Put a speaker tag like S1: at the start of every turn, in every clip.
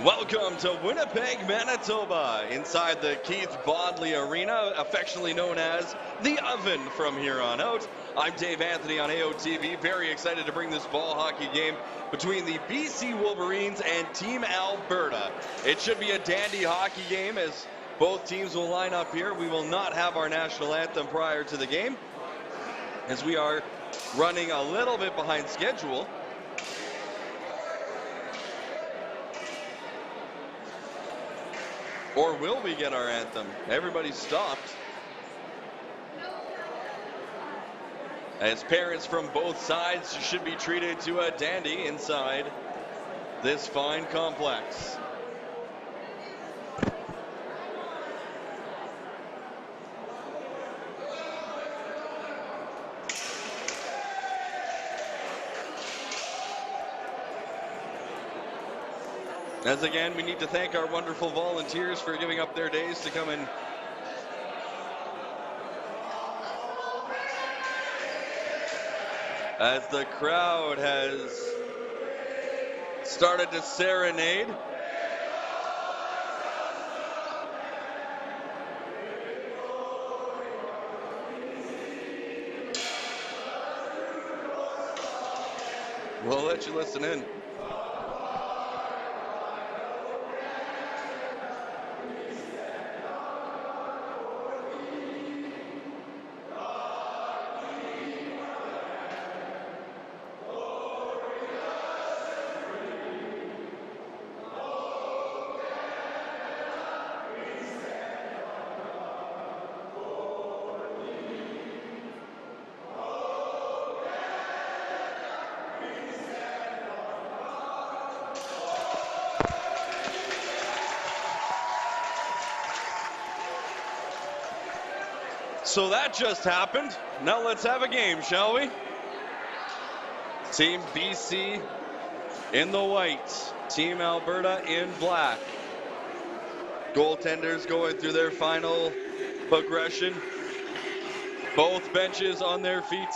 S1: Welcome to Winnipeg, Manitoba, inside the Keith Bodley Arena, affectionately known as the Oven from here on out. I'm Dave Anthony on AOTV, very excited to bring this ball hockey game between the BC Wolverines and Team Alberta. It should be a dandy hockey game as both teams will line up here. We will not have our national anthem prior to the game, as we are running a little bit behind schedule. Or will we get our anthem? Everybody stopped. As parents from both sides should be treated to a dandy inside this fine complex. As again, we need to thank our wonderful volunteers for giving up their days to come in. As the crowd has started to serenade. We'll let you listen in. So that just happened. Now let's have a game, shall we? Team BC in the white, Team Alberta in black. Goaltenders going through their final progression. Both benches on their feet.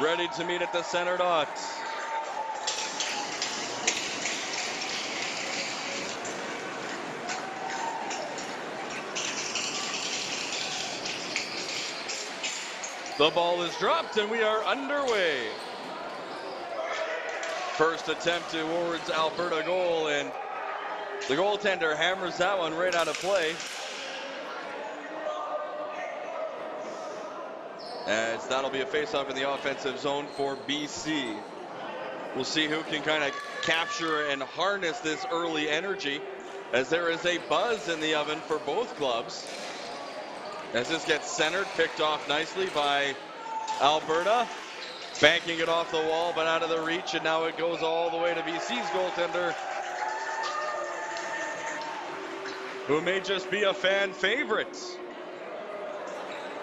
S1: Ready to meet at the center dot. The ball is dropped and we are underway. First attempt towards Alberta goal, and the goaltender hammers that one right out of play. As that'll be a face-off in the offensive zone for BC. We'll see who can kind of capture and harness this early energy, as there is a buzz in the oven for both clubs. As this gets centered, picked off nicely by Alberta, banking it off the wall but out of the reach, and now it goes all the way to BC's goaltender, who may just be a fan favorite,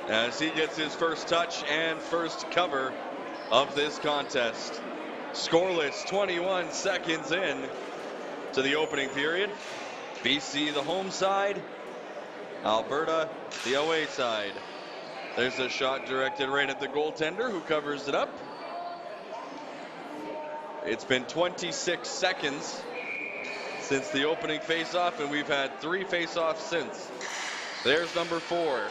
S1: as he gets his first touch and first cover of this contest. Scoreless 21 seconds in to the opening period. BC the home side, Alberta the away side. There's a shot directed right at the goaltender, who covers it up. It's been 26 seconds since the opening face-off, and we've had 3 face-offs since. There's number 4.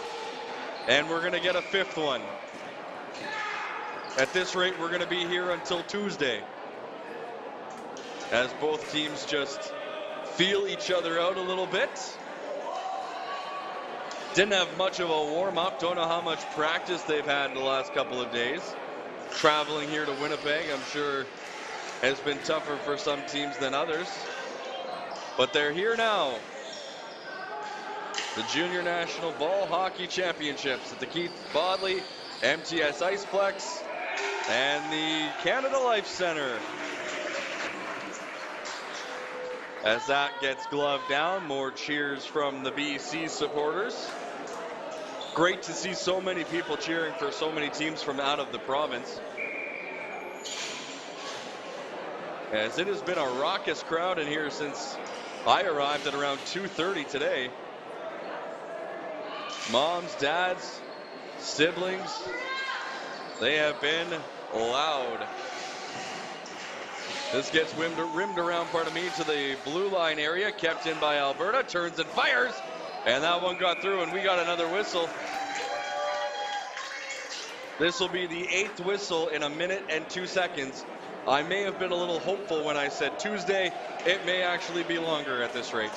S1: And we're going to get a 5th one. At this rate, we're going to be here until Tuesday, as both teams just feel each other out a little bit. Didn't have much of a warm-up. Don't know how much practice they've had in the last couple of days. Traveling here to Winnipeg, I'm sure, has been tougher for some teams than others. But they're here now. The Junior National Ball Hockey Championships at the Keith Bodley MTS Iceplex and the Canada Life Center. As that gets gloved down, more cheers from the BC supporters. Great to see so many people cheering for so many teams from out of the province, as it has been a raucous crowd in here since I arrived at around 2:30 today. Moms, dads, siblings, they have been loud. This gets rimmed around, to the blue line area, kept in by Alberta, turns and fires, and that one got through, and we got another whistle. This will be the 8th whistle in 1 minute and 2 seconds. I may have been a little hopeful when I said Tuesday. It may actually be longer at this rate.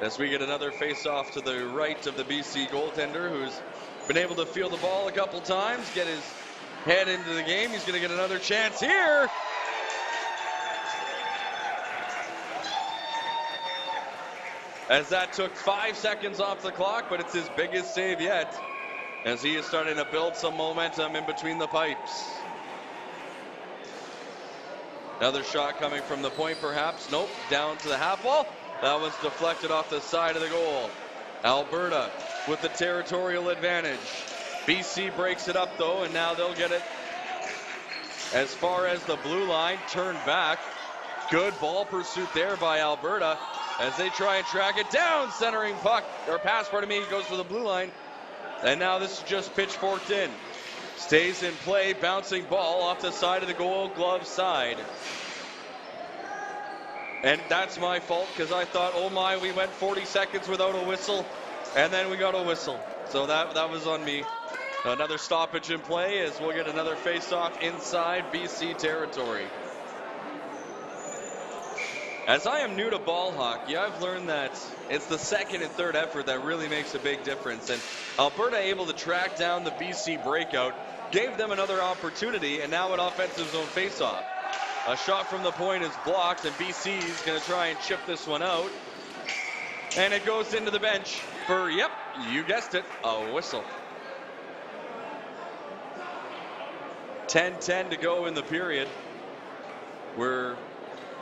S1: As we get another face-off to the right of the BC goaltender, who's been able to feel the ball a couple times, get his head into the game. He's going to get another chance here. As that took 5 seconds off the clock, but it's his biggest save yet, as he is starting to build some momentum in between the pipes. Another shot coming from the point, perhaps. Nope, down to the half wall. That one's deflected off the side of the goal. Alberta with the territorial advantage. BC breaks it up, though, and now they'll get it as far as the blue line, turned back. Good ball pursuit there by Alberta as they try and track it down. Centering puck, or pass, goes for the blue line. And now this is just pitchforked in. Stays in play, bouncing ball off the side of the Gold Glove side. And that's my fault, because I thought, oh my, we went 40 seconds without a whistle, and then we got a whistle. So that was on me. Another stoppage in play as we'll get another face-off inside BC territory. As I am new to ball hockey, I've learned that it's the second and third effort that really makes a big difference. And Alberta able to track down the BC breakout, gave them another opportunity, and now an offensive zone face-off. A shot from the point is blocked, and BC is going to try and chip this one out. And it goes into the bench for, yep, you guessed it, a whistle. 10-10 to go in the period. We're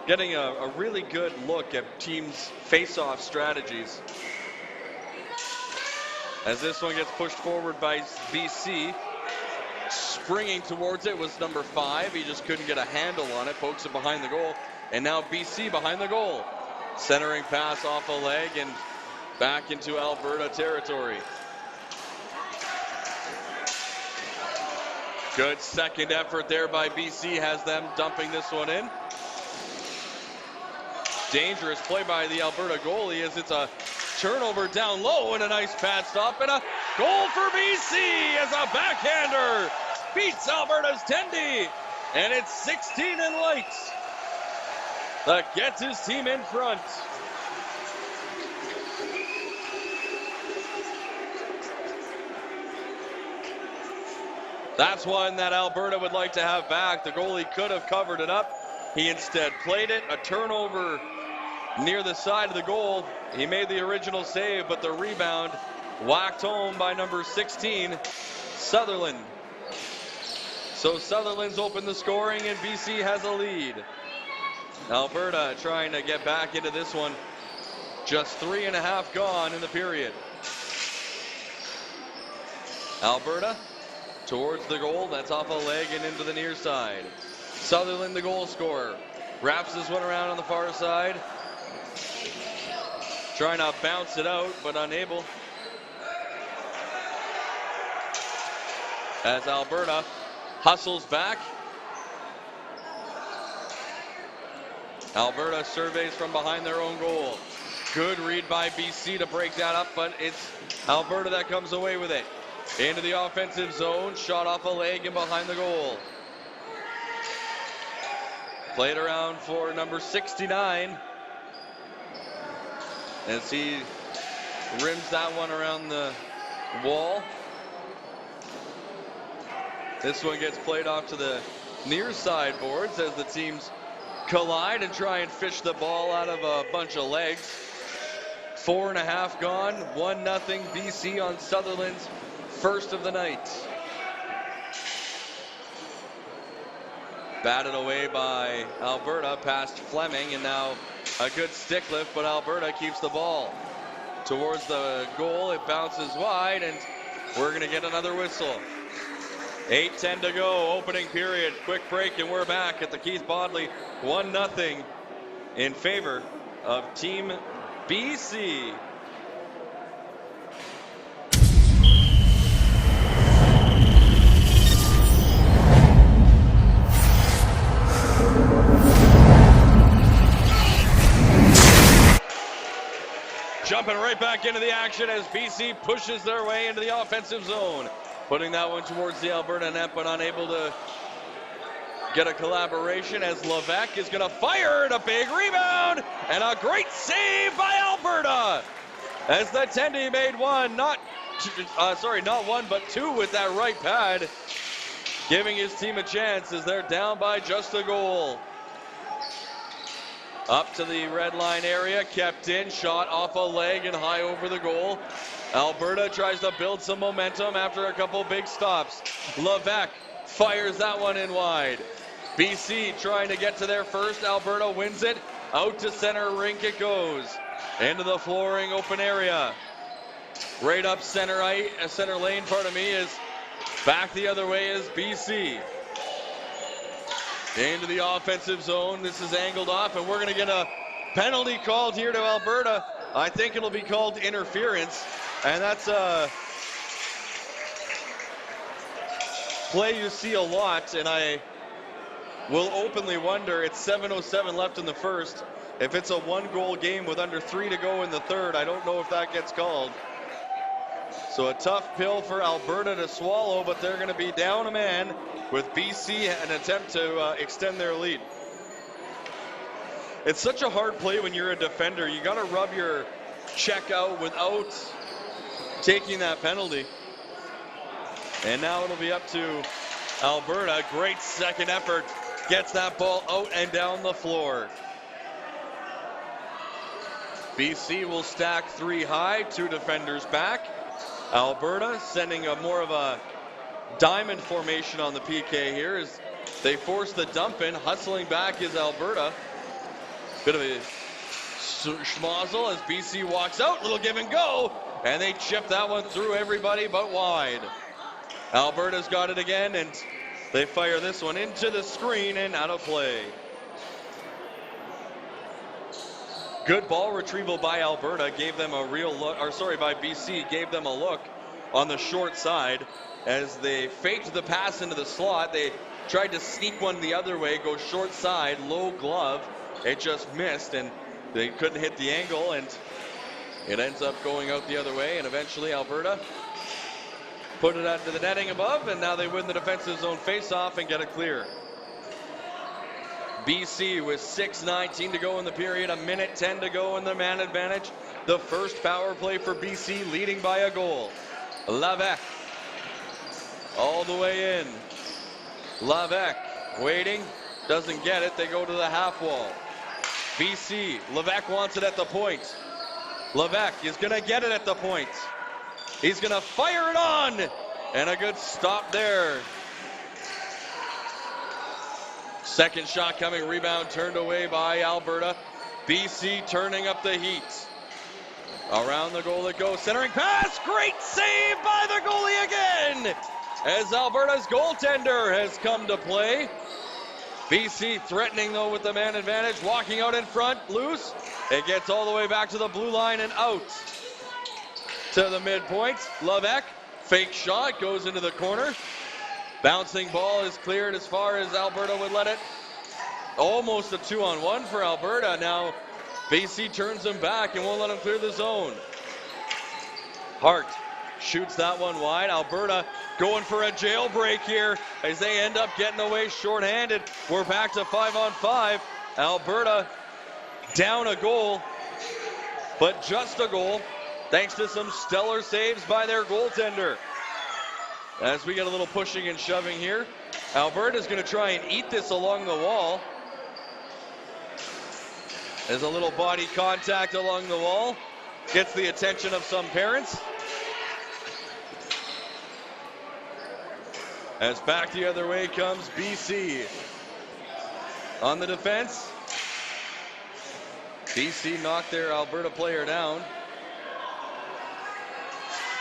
S1: getting a really good look at teams' face-off strategies. As this one gets pushed forward by BC. Springing towards it was number 5. He just couldn't get a handle on it. Pokes it behind the goal. And now BC behind the goal. Centering pass off a leg and back into Alberta territory. Good second effort there by BC. Has them dumping this one in. Dangerous play by the Alberta goalie as it's a turnover down low and a nice pad stop and a goal for BC as a backhander beats Alberta's Tendy, and it's 16 and lights. That gets his team in front. That's one that Alberta would like to have back. The goalie could have covered it up. He instead played it. A turnover near the side of the goal. He made the original save, but the rebound whacked home by number 16, Sutherland. So Sutherland's opened the scoring, and BC has a lead. Alberta trying to get back into this one. Just 3.5 gone in the period. Alberta towards the goal. That's off a leg and into the near side. Sutherland, the goal scorer, wraps this one around on the far side. Trying to bounce it out, but unable. As Alberta hustles back. Alberta surveys from behind their own goal. Good read by BC to break that up, but it's Alberta that comes away with it. Into the offensive zone, shot off a leg and behind the goal. Played around for number 69. As he rims that one around the wall. This one gets played off to the near side boards as the teams collide and try and fish the ball out of a bunch of legs. 4.5 gone, 1-0 BC on Sutherland's first of the night. Batted away by Alberta past Fleming, and now a good stick lift, but Alberta keeps the ball towards the goal. It bounces wide, and we're going to get another whistle. 8:10 to go, opening period. Quick break, and we're back at the Keith Bodley. 1-0 in favor of Team BC. jumping right back into the action as BC pushes their way into the offensive zone. Putting that one towards the Alberta net, but unable to get a collaboration as Levesque is going to fire, and a big rebound and a great save by Alberta. As the Tendy made one, not one, but two with that right pad, giving his team a chance as they're down by just a goal. Up to the red line area, kept in, shot off a leg and high over the goal. Alberta tries to build some momentum after a couple big stops. Levesque fires that one in wide. BC trying to get to their first. Alberta wins it. Out to center rink it goes. Into the flooring open area. Right up center lane, is back the other way is BC. Into the offensive zone. This is angled off, and we're going to get a penalty called here to Alberta. I think it'll be called interference, and that's a play you see a lot, and I will openly wonder, it's 7:07 left in the first. If it's a one-goal game with under 3 to go in the third, I don't know if that gets called. So a tough pill for Alberta to swallow, but they're going to be down a man with BC an attempt to extend their lead. It's such a hard play when you're a defender. You got to rub your check out without taking that penalty. And now it'll be up to Alberta. Great second effort. Gets that ball out and down the floor. BC will stack 3 high, 2 defenders back. Alberta sending more of a diamond formation on the PK here as they force the dump in. Hustling back is Alberta. Bit of a schmozzle as BC walks out. Little give and go. And they chip that one through everybody but wide. Alberta's got it again, and they fire this one into the screen and out of play. Good ball retrieval by Alberta gave them a real look, by BC gave them a look on the short side as they faked the pass into the slot. They tried to sneak one the other way, go short side, low glove. It just missed, and they couldn't hit the angle, and it ends up going out the other way, and eventually Alberta put it out to the netting above, and now they win the defensive zone face-off and get it clear. BC with 6:19 to go in the period, 1:10 to go in the man advantage. The first power play for BC, leading by a goal. Levesque all the way in. Levesque waiting, doesn't get it. They go to the half wall. BC, Levesque wants it at the point. Levesque is going to get it at the point. He's going to fire it on, and a good stop there. Second shot coming, rebound turned away by Alberta. BC turning up the heat. Around the goal it goes, centering pass, great save by the goalie again, as Alberta's goaltender has come to play. BC threatening though with the man advantage, walking out in front, loose. It gets all the way back to the blue line and out to the midpoint. Levesque, fake shot, goes into the corner. Bouncing ball is cleared as far as Alberta would let it. Almost a 2-on-1 for Alberta. Now BC turns them back and won't let them clear the zone. Hart shoots that one wide. Alberta going for a jailbreak here as they end up getting away shorthanded. We're back to 5-on-5. Alberta down a goal, but just a goal, thanks to some stellar saves by their goaltender. As we get a little pushing and shoving here, Alberta's going to try and eat this along the wall. There's a little body contact along the wall. Gets the attention of some parents. As back the other way comes BC. On the defense, BC knocked their Alberta player down.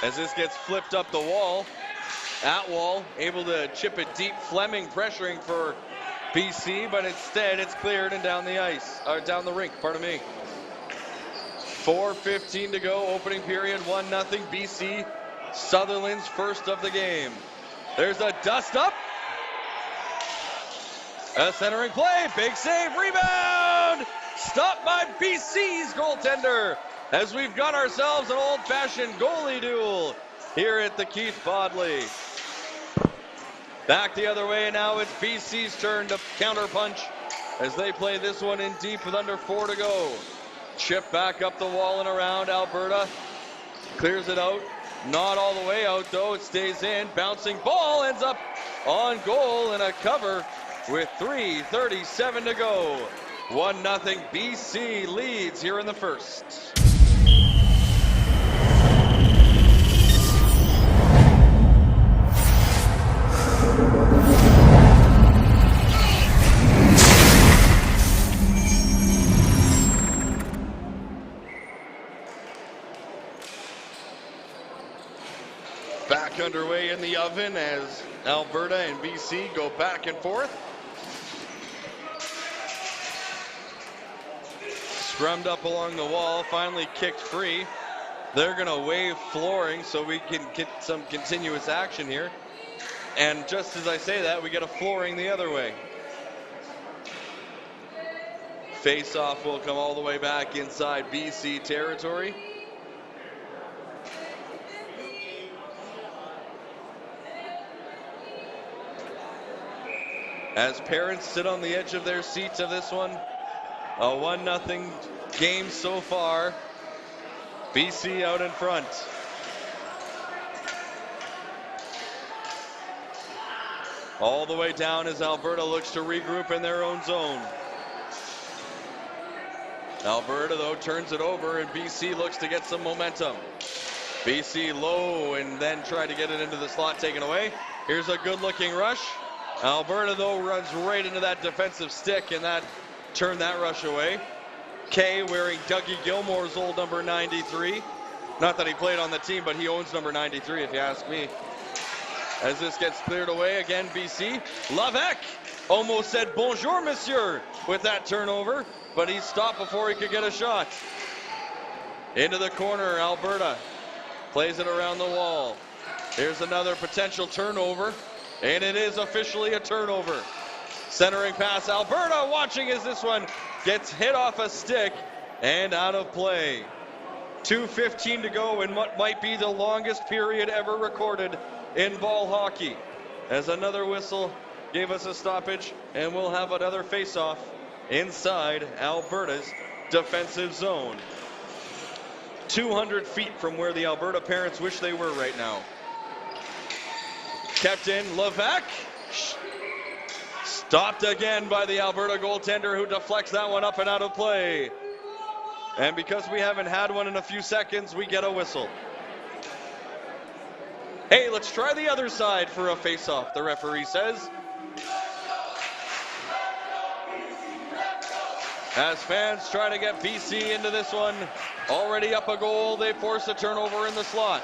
S1: As this gets flipped up the wall. Atwall able to chip it deep. Fleming pressuring for BC, but instead it's cleared and down the ice, or down the rink, pardon me. 4:15 to go, opening period, 1-0 BC. Sutherland's first of the game. There's a dust up. A centering play, big save, rebound! Stopped by BC's goaltender. as we've got ourselves an old-fashioned goalie duel here at the Keith Bodley. Back the other way, now it's BC's turn to counterpunch as they play this one in deep with under 4 to go. Chip back up the wall and around. Alberta clears it out. Not all the way out, though. It stays in. Bouncing ball ends up on goal and a cover with 3:37 to go. 1-0 BC leads here in the first. Back underway in the oven as Alberta and BC go back and forth. Scrummed up along the wall, finally kicked free. They're going to wave flooring so we can get some continuous action here. And just as I say that, we get a flooring the other way. Face-off will come all the way back inside BC territory. As parents sit on the edge of their seats of this one, a 1-0 game so far. BC out in front. All the way down as Alberta looks to regroup in their own zone. Alberta, though, turns it over, and BC looks to get some momentum. BC low and then try to get it into the slot, taken away. Here's a good-looking rush. Alberta, though, runs right into that defensive stick, and that turned that rush away. Kay wearing Dougie Gilmore's old number 93. Not that he played on the team, but he owns number 93, if you ask me. As this gets cleared away, again, BC. Lavec almost said bonjour, monsieur, with that turnover, but he stopped before he could get a shot. Into the corner, Alberta plays it around the wall. Here's another potential turnover. And it is officially a turnover. Centering pass, Alberta watching as this one gets hit off a stick and out of play. 2:15 to go in what might be the longest period ever recorded in ball hockey. As another whistle gave us a stoppage, and we'll have another face-off inside Alberta's defensive zone. 200 feet from where the Alberta parents wish they were right now. Kept in, Lavec. Stopped again by the Alberta goaltender, who deflects that one up and out of play. And because we haven't had one in a few seconds, we get a whistle. Hey, let's try the other side for a face-off, the referee says. As fans try to get BC into this one, already up a goal, they force a turnover in the slot.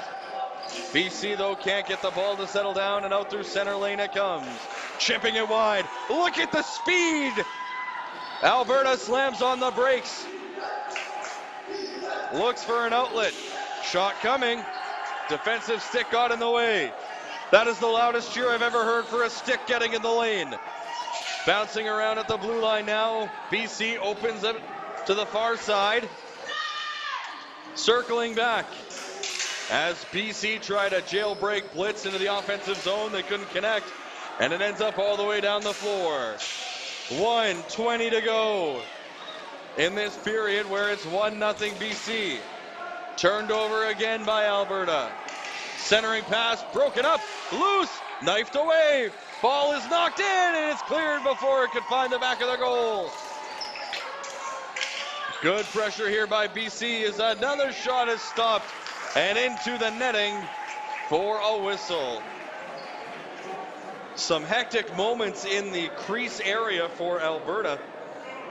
S1: BC, though, can't get the ball to settle down, and out through center lane it comes. Chipping it wide. Look at the speed. Alberta slams on the brakes. Looks for an outlet. Shot coming. Defensive stick got in the way. That is the loudest cheer I've ever heard for a stick getting in the lane. Bouncing around at the blue line now. BC opens it to the far side. Circling back. As BC tried a jailbreak blitz into the offensive zone, they couldn't connect, and it ends up all the way down the floor. 1:20 to go in this period where it's 1-0 BC. Turned over again by Alberta. Centering pass, broken up, loose, knifed away. Ball is knocked in, and it's cleared before it could find the back of the goal. Good pressure here by BC as another shot is stopped and into the netting for a whistle. Some hectic moments in the crease area for Alberta,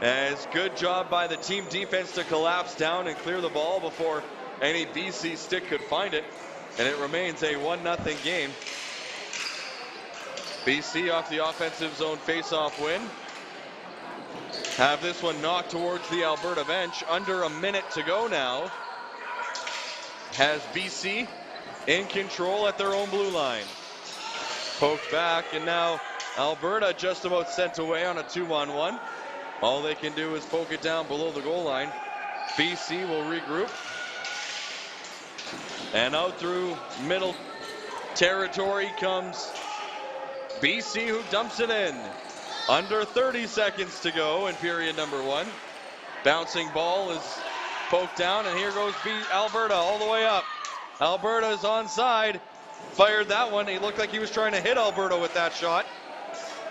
S1: as good job by the team defense to collapse down and clear the ball before any BC stick could find it, and it remains a 1-0 game. BC off the offensive zone face-off win. Have this one knocked towards the Alberta bench. Under a minute to go now. Has BC in control at their own blue line. Poked back, and now Alberta just about sent away on a 2-on-1. All they can do is poke it down below the goal line. BC will regroup. And out through middle territory comes BC, who dumps it in. Under 30 seconds to go in period number 1. Bouncing ball is poked down, and here goes Alberta all the way up. Alberta is onside. Fired that one. He looked like he was trying to hit Alberta with that shot,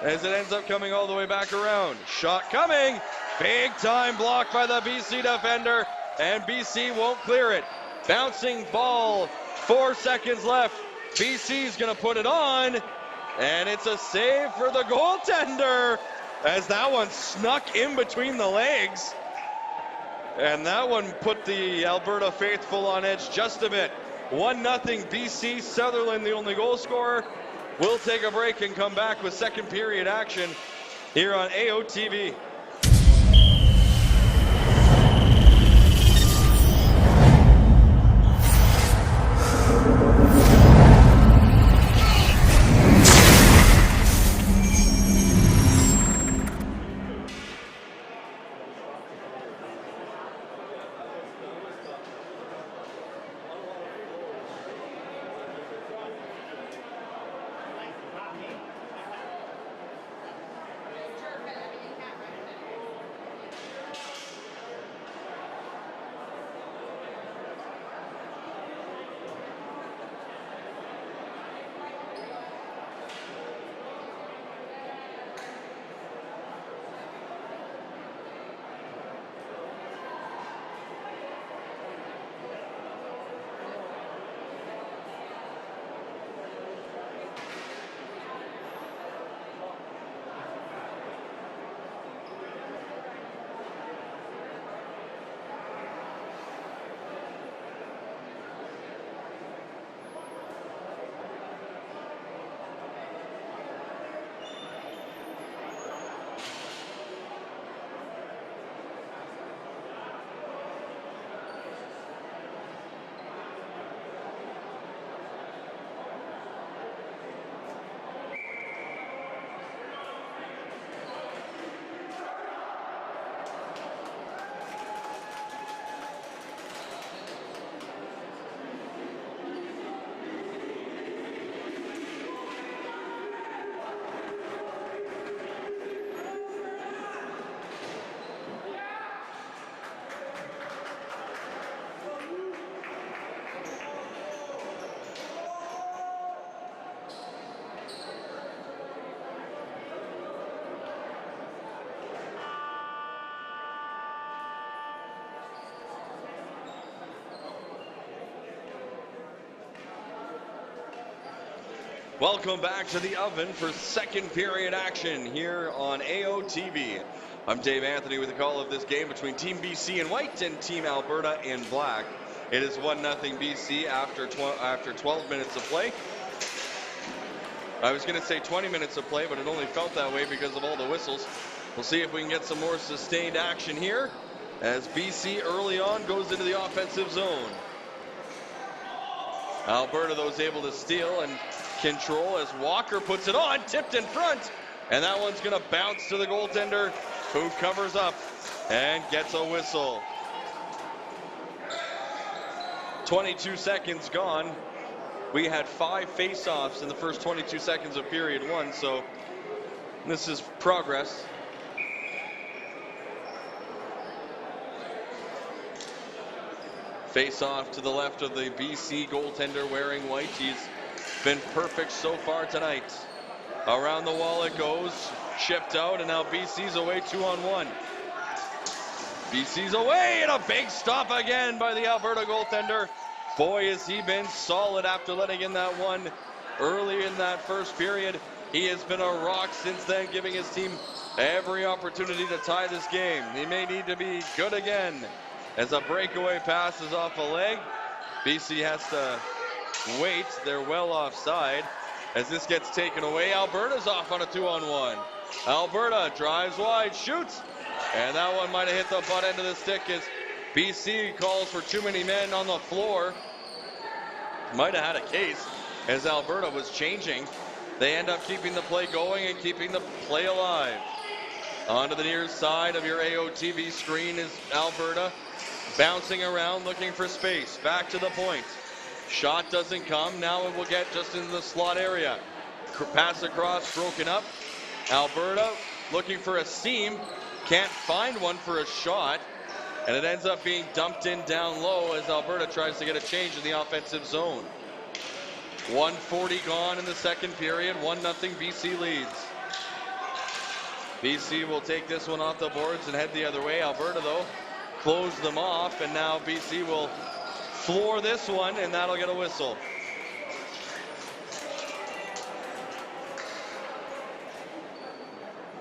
S1: as it ends up coming all the way back around. Shot coming. Big time block by the BC defender, and BC won't clear it. Bouncing ball, 4 seconds left. BC's going to put it on, and it's a save for the goaltender, as that one snuck in between the legs. And that one put the Alberta faithful on edge just a bit. 1-0 BC. Sutherland, the only goal scorer. We'll take a break and come back with second period action here on AOTV. Welcome back to the oven for second period action here on AOTV. I'm Dave Anthony with the call of this game between Team BC in white and Team Alberta in black. It is 1-0 BC after 12 minutes of play. I was going to say 20 minutes of play, but it only felt that way because of all the whistles. We'll see if we can get some more sustained action here as BC early on goes into the offensive zone. Alberta, though, is able to steal and control as Walker puts it on, tipped in front, and that one's going to bounce to the goaltender, who covers up and gets a whistle. 22 seconds gone. We had 5 face-offs in the first 22 seconds of period 1, so this is progress. Face-off to the left of the BC goaltender wearing white. He's been perfect so far tonight. Around the wall it goes, chipped out, and now BC's away 2-on-1. BC's away, and a big stop again by the Alberta goaltender. Boy, has he been solid after letting in that one early in that first period. He has been a rock since then, giving his team every opportunity to tie this game. He may need to be good again as a breakaway pass is off a leg. BC has to wait. They're well offside as this gets taken away. Alberta's off on a 2-on-1. Alberta drives wide, shoots, and that one might have hit the butt end of the stick as BC calls for too many men on the floor. Might have had a case as Alberta was changing. They end up keeping the play going and keeping the play alive. Onto the near side of your AOTV screen is Alberta, bouncing around looking for space. Back to the point. Shot doesn't come. Now it will get just into the slot area. Pass across, broken up. Alberta looking for a seam. Can't find one for a shot. And it ends up being dumped in down low as Alberta tries to get a change in the offensive zone. 1:40 gone in the second period. 1-0 BC leads. BC will take this one off the boards and head the other way. Alberta, though, close them off, and now BC will floor this one, and that'll get a whistle.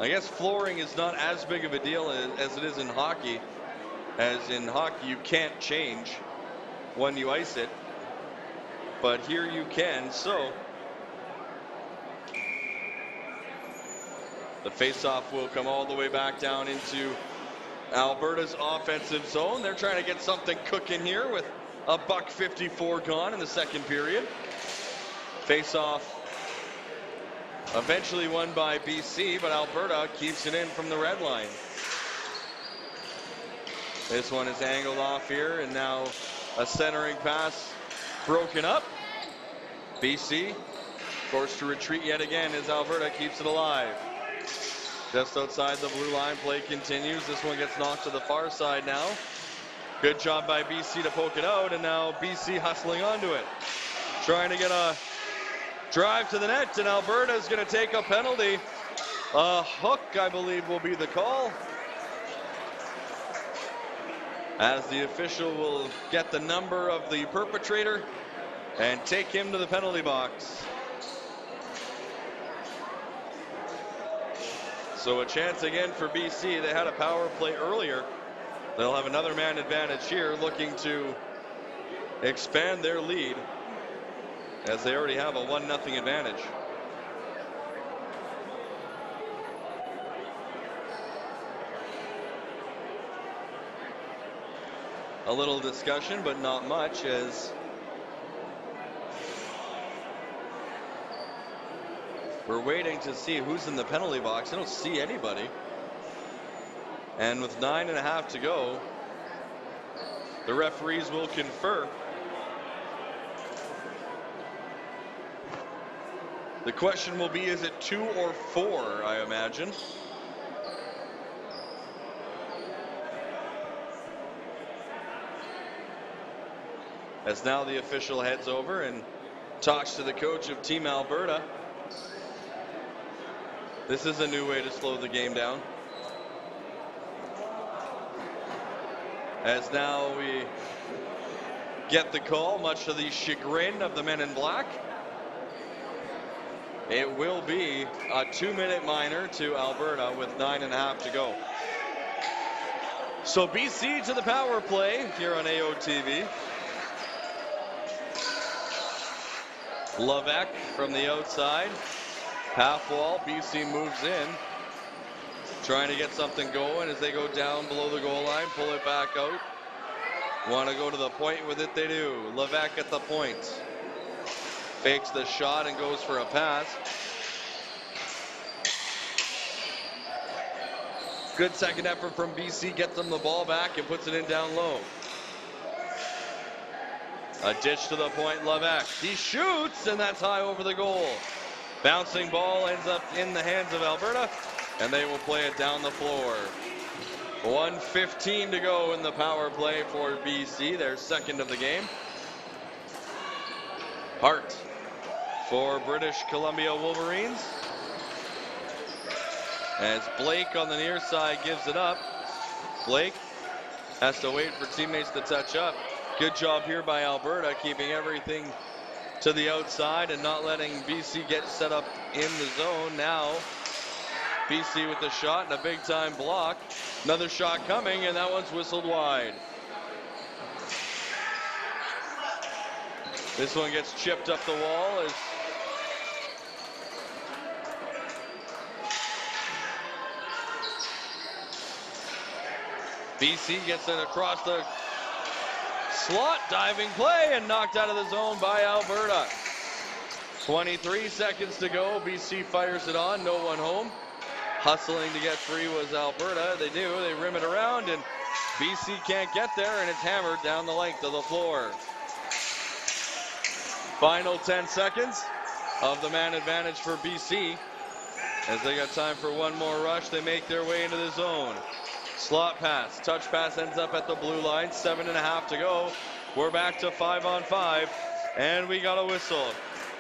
S1: I guess flooring is not as big of a deal as it is in hockey. As in hockey, you can't change when you ice it, but here you can. So the faceoff will come all the way back down into Alberta's offensive zone. They're trying to get something cooking here with a $1:54 gone in the second period. Faceoff eventually won by BC, but Alberta keeps it in from the red line. This one is angled off here, and now a centering pass broken up. BC forced to retreat yet again as Alberta keeps it alive. Just outside the blue line, play continues. This one gets knocked to the far side now. Good job by BC to poke it out, and now BC hustling onto it. Trying to get a drive to the net, and Alberta is going to take a penalty. A hook, I believe, will be the call, as the official will get the number of the perpetrator and take him to the penalty box. So a chance again for BC. They had a power play earlier. They'll have another man advantage here, looking to expand their lead, as they already have a 1-0 advantage. A little discussion, but not much, as we're waiting to see who's in the penalty box. I don't see anybody. And with 9.5 to go, the referees will confer. The question will be, is it 2 or 4, I imagine. As now the official heads over and talks to the coach of Team Alberta. This is a new way to slow the game down. As now we get the call, much to the chagrin of the men in black. It will be a 2-minute minor to Alberta with 9.5 to go. So BC to the power play here on AOTV. Levesque from the outside. Half wall, BC moves in. Trying to get something going as they go down below the goal line, pull it back out. Want to go to the point with it, they do. Levesque at the point. Fakes the shot and goes for a pass. Good second effort from BC, gets them the ball back and puts it in down low. A ditch to the point, Levesque. He shoots, and that's high over the goal. Bouncing ball ends up in the hands of Alberta, and they will play it down the floor. 1:15 to go in the power play for BC, their second of the game. Hart for British Columbia Wolverines. As Blake on the near side gives it up. Blake has to wait for teammates to touch up. Good job here by Alberta, keeping everything to the outside and not letting BC get set up in the zone. Now BC with the shot and a big time block. Another shot coming, and that one's whistled wide. This one gets chipped up the wall as BC gets it across the slot, diving play, and knocked out of the zone by Alberta. 23 seconds to go. BC fires it on, no one home. Hustling to get free was Alberta. They do, they rim it around, and BC can't get there, and it's hammered down the length of the floor. Final 10 seconds of the man advantage for BC. As they got time for one more rush, they make their way into the zone. Slot pass, touch pass ends up at the blue line. 7.5 to go. We're back to 5-on-5, and we got a whistle.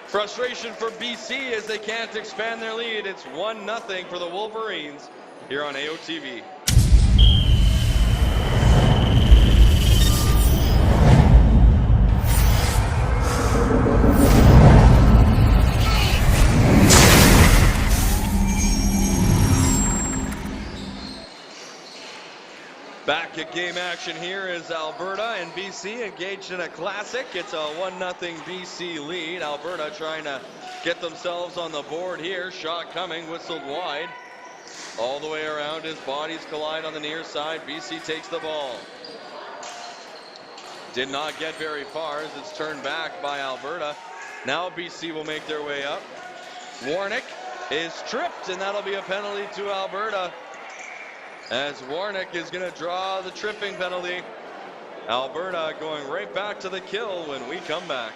S1: Frustration for BC as they can't expand their lead. It's 1-0 for the Wolverines here on AOTV. Back at game action here is Alberta and BC engaged in a classic. It's a 1-0 BC lead. Alberta trying to get themselves on the board here. Shot coming, whistled wide. All the way around, his bodies collide on the near side. BC takes the ball. Did not get very far as it's turned back by Alberta. Now BC will make their way up. Warnick is tripped, and that'll be a penalty to Alberta, as Warnick is going to draw the tripping penalty. Alberta going right back to the kill when we come back.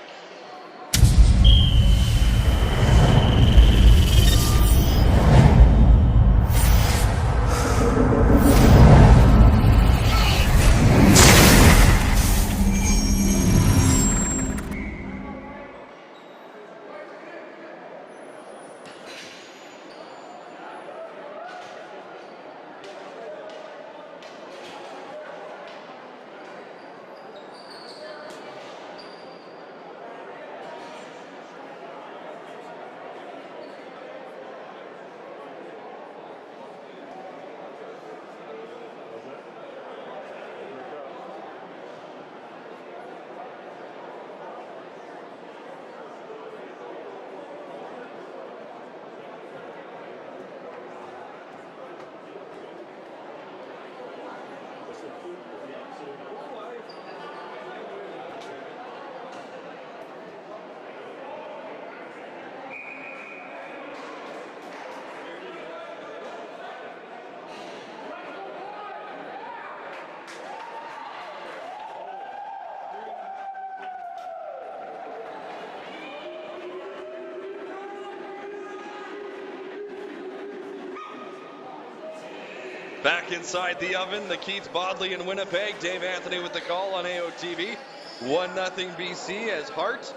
S1: Back inside the oven, the Keith Bodley in Winnipeg. Dave Anthony with the call on AOTV. 1-0 BC as Hart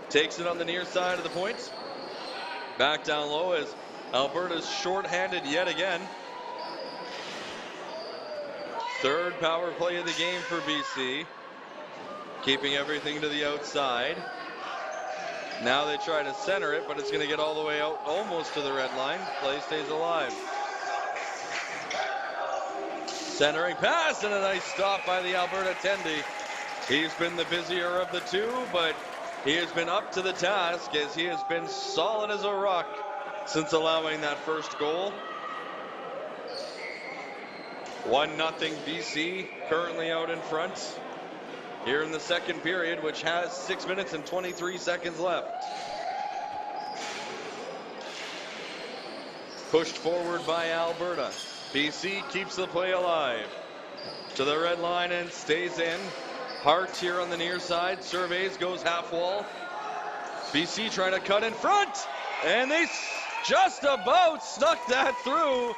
S1: takes it on the near side of the points. Back down low as Alberta's short-handed yet again. Third power play of the game for BC. Keeping everything to the outside. Now they try to center it, but it's going to get all the way out almost to the red line. Play stays alive. Centering pass and a nice stop by the Alberta Tendy. He's been the busier of the two, but he has been up to the task as he has been solid as a rock since allowing that first goal. 1-0 BC currently out in front here in the second period, which has 6 minutes and 23 seconds left. Pushed forward by Alberta. BC keeps the play alive. To the red line and stays in. Hart here on the near side. Surveys, goes half wall. BC trying to cut in front. And they just about snuck that through.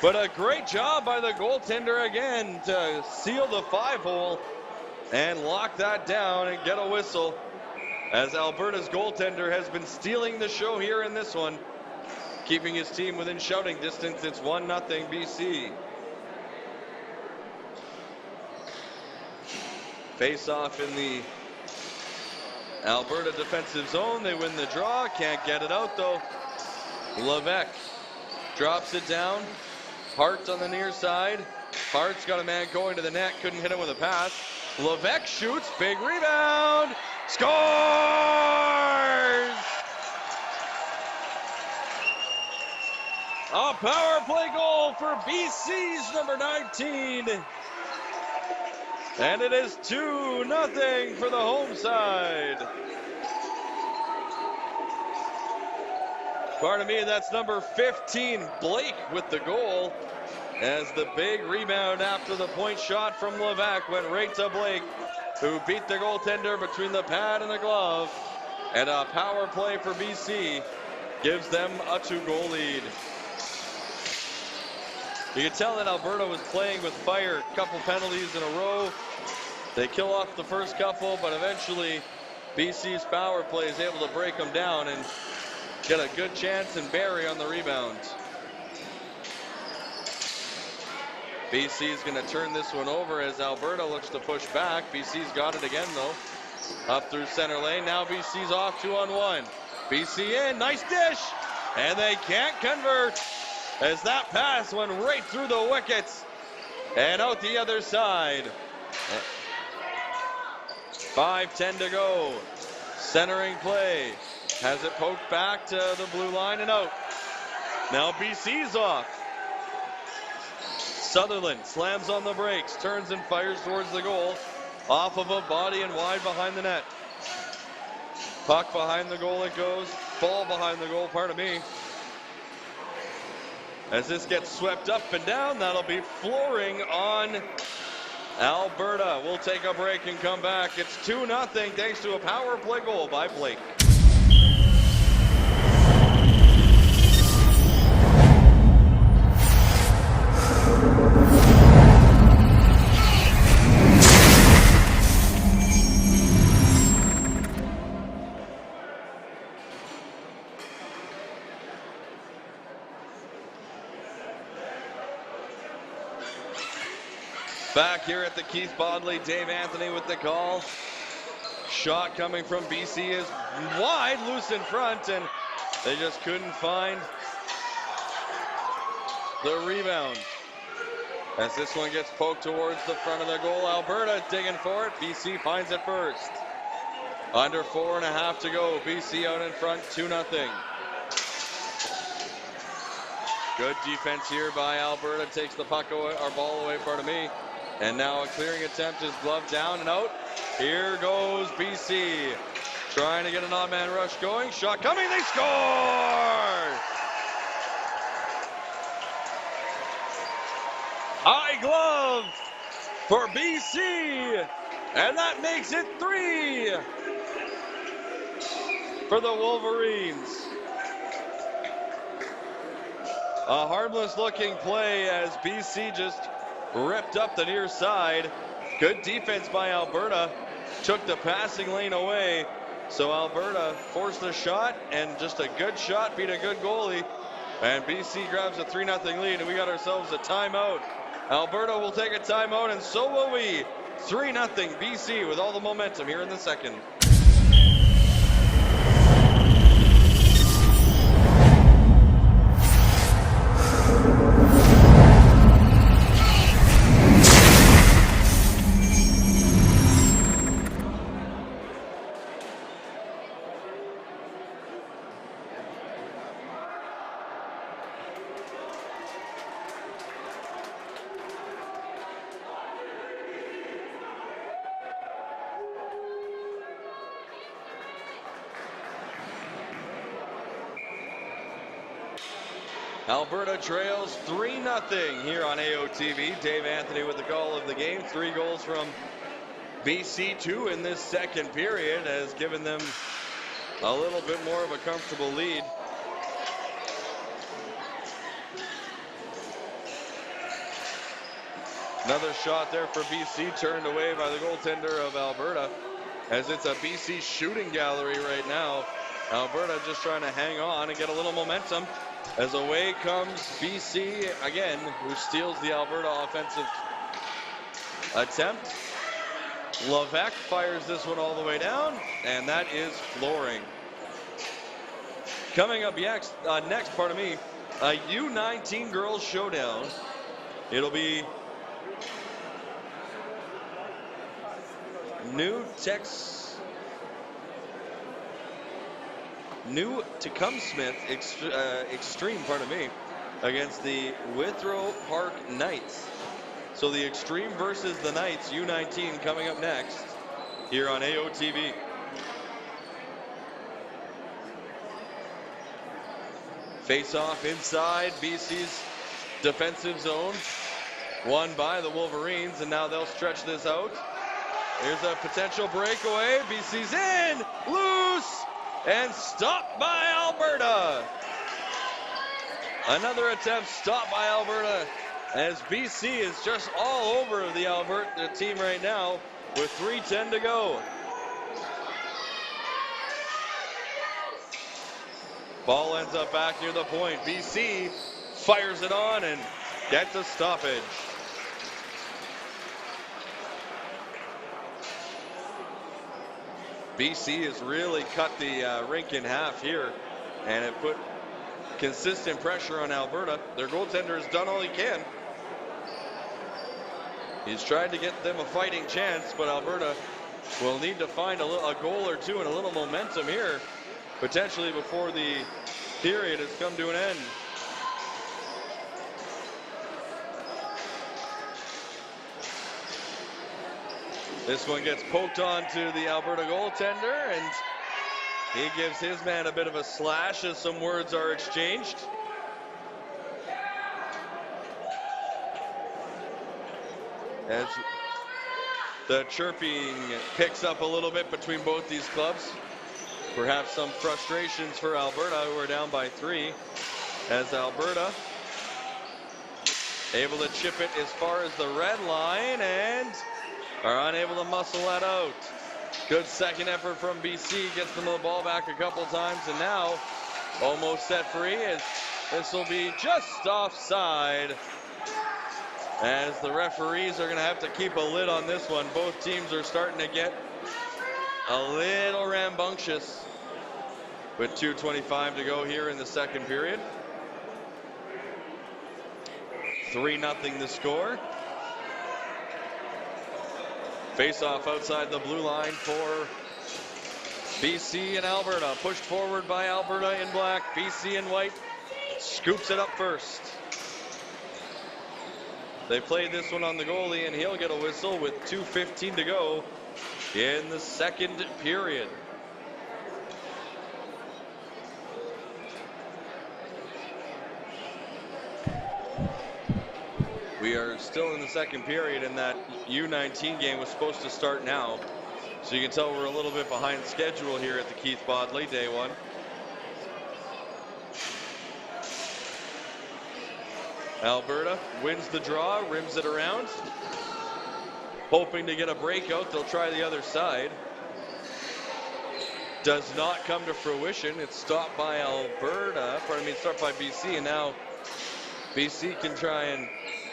S1: But a great job by the goaltender again to seal the 5-hole and lock that down and get a whistle, as Alberta's goaltender has been stealing the show here in this one, keeping his team within shouting distance. It's 1-0 BC. Face off in the Alberta defensive zone. They win the draw. Can't get it out though. Levesque drops it down. Hart on the near side. Hart's got a man going to the net. Couldn't hit him with a pass. Levesque shoots. Big rebound. Scores! A power play goal for BC's number 19. And it is 2-0 for the home side. Pardon me, that's number 15, Blake, with the goal. As the big rebound after the point shot from Levesque went right to Blake. who beat the goaltender between the pad and the glove. And a power play for BC gives them a 2-goal lead. You can tell that Alberta was playing with fire. A couple penalties in a row. They kill off the first couple, but eventually BC's power play is able to break them down and get a good chance and Barrie on the rebound. BC is going to turn this one over as Alberta looks to push back. BC's got it again though. Up through center lane. Now BC's off 2-on-1. BC in. Nice dish. And they can't convert as that pass went right through the wickets and out the other side. 5:10 to go. Centering play. Has it poked back to the blue line and out. Now BC's off. Sutherland slams on the brakes, turns and fires towards the goal. Off of a body and wide behind the net. Puck behind the goal it goes. Ball behind the goal, pardon me. As this gets swept up and down, that'll be flooring on Alberta. We'll take a break and come back. It's 2-0 thanks to a power play goal by Blake. Back here at the Keith Bodley, Dave Anthony with the call. Shot coming from BC is wide, loose in front, and they just couldn't find the rebound. As this one gets poked towards the front of the goal, Alberta digging for it. BC finds it first. Under 4.5 to go. BC out in front, 2-0. Good defense here by Alberta. Takes the puck away, or ball away, pardon me. And now a clearing attempt is gloved down and out. Here goes BC. Trying to get an odd man rush going. Shot coming, they score! High glove for BC. And that makes it 3 for the Wolverines. A harmless looking play as BC just ripped up the near side. Good defense by Alberta. Took the passing lane away. So Alberta forced a shot, and just a good shot beat a good goalie. And BC grabs a 3-0 lead, and we got ourselves a timeout. Alberta will take a timeout, and so will we. 3-0 BC with all the momentum here in the second. Alberta trails 3-0 here on AOTV. Dave Anthony with the call of the game. 3 goals from BC, 2 in this second period, has given them a little bit more of a comfortable lead. Another shot there for BC, turned away by the goaltender of Alberta, as it's a BC shooting gallery right now. Alberta just trying to hang on and get a little momentum. As away comes BC again, who steals the Alberta offensive attempt. Levesque fires this one all the way down, and that is flooring. Coming up next, a U19 girls showdown. It'll be New Tecumseth Extreme, against the Withrow Park Knights. So the Extreme versus the Knights, U19, coming up next here on AOTV. Face off inside BC's defensive zone, won by the Wolverines, and now they'll stretch this out. Here's a potential breakaway. BC's in, loose, and stopped by Alberta. Another attempt stopped by Alberta, as BC is just all over the Alberta team right now with 3:10 to go. Ball ends up back near the point. BC fires it on and gets a stoppage. BC has really cut the rink in half here, and it put consistent pressure on Alberta. Their goaltender has done all he can. He's tried to get them a fighting chance, but Alberta will need to find a goal or two and a little momentum here, potentially before the period has come to an end. This one gets poked on to the Alberta goaltender, and he gives his man a bit of a slash as some words are exchanged. As the chirping picks up a little bit between both these clubs. Perhaps some frustrations for Alberta, who are down by 3, as Alberta able to chip it as far as the red line and are unable to muscle that out. Good second effort from BC, gets them the ball back a couple times, and now almost set free, as this will be just offside, as the referees are going to have to keep a lid on this one. Both teams are starting to get a little rambunctious with 2:25 to go here in the second period. 3-0 the score. Face-off outside the blue line for BC and Alberta. Pushed forward by Alberta in black. BC in white scoops it up first. They played this one on the goalie, and he'll get a whistle with 2:15 to go in the second period. We are still in the second period, and that U19 game was supposed to start now. So you can tell we're a little bit behind schedule here at the Keith Bodley, day one. Alberta wins the draw, rims it around. Hoping to get a breakout, they'll try the other side. Does not come to fruition. It's stopped by stopped by BC, and now BC can try and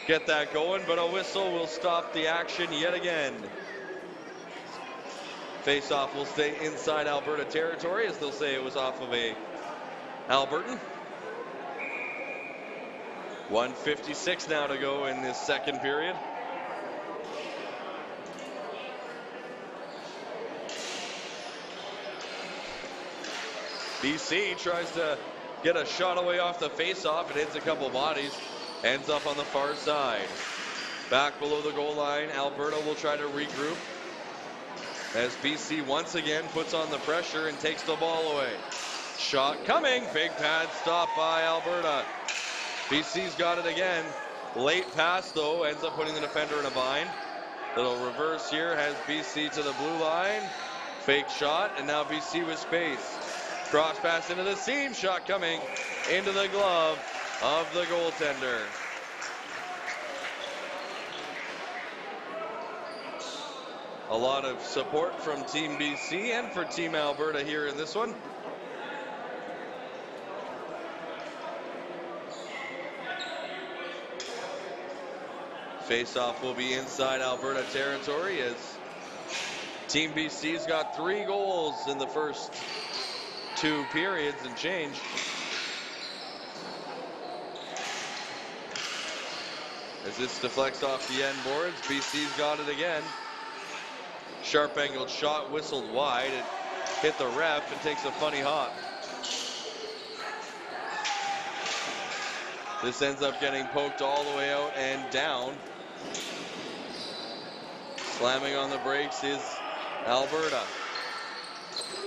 S1: get that going, but a whistle will stop the action yet again. Face-off will stay inside Alberta territory, as they'll say it was off of a Albertan. 1:56 now to go in this second period. BC tries to get a shot away off the face-off. It hits a couple bodies. Ends up on the far side. Back below the goal line, Alberta will try to regroup, as BC once again puts on the pressure and takes the ball away. Shot coming. Big pad stop by Alberta. BC's got it again. Late pass, though, ends up putting the defender in a bind. Little reverse here has BC to the blue line. Fake shot, and now BC with space. Cross pass into the seam. Shot coming into the glove of the goaltender. A lot of support from Team BC and for Team Alberta here in this one. Face-off will be inside Alberta territory, as Team BC's got 3 goals in the first 2 periods and change. As this deflects off the end boards, BC's got it again. Sharp angled shot whistled wide. It hit the ref and takes a funny hop. This ends up getting poked all the way out and down. Slamming on the brakes is Alberta.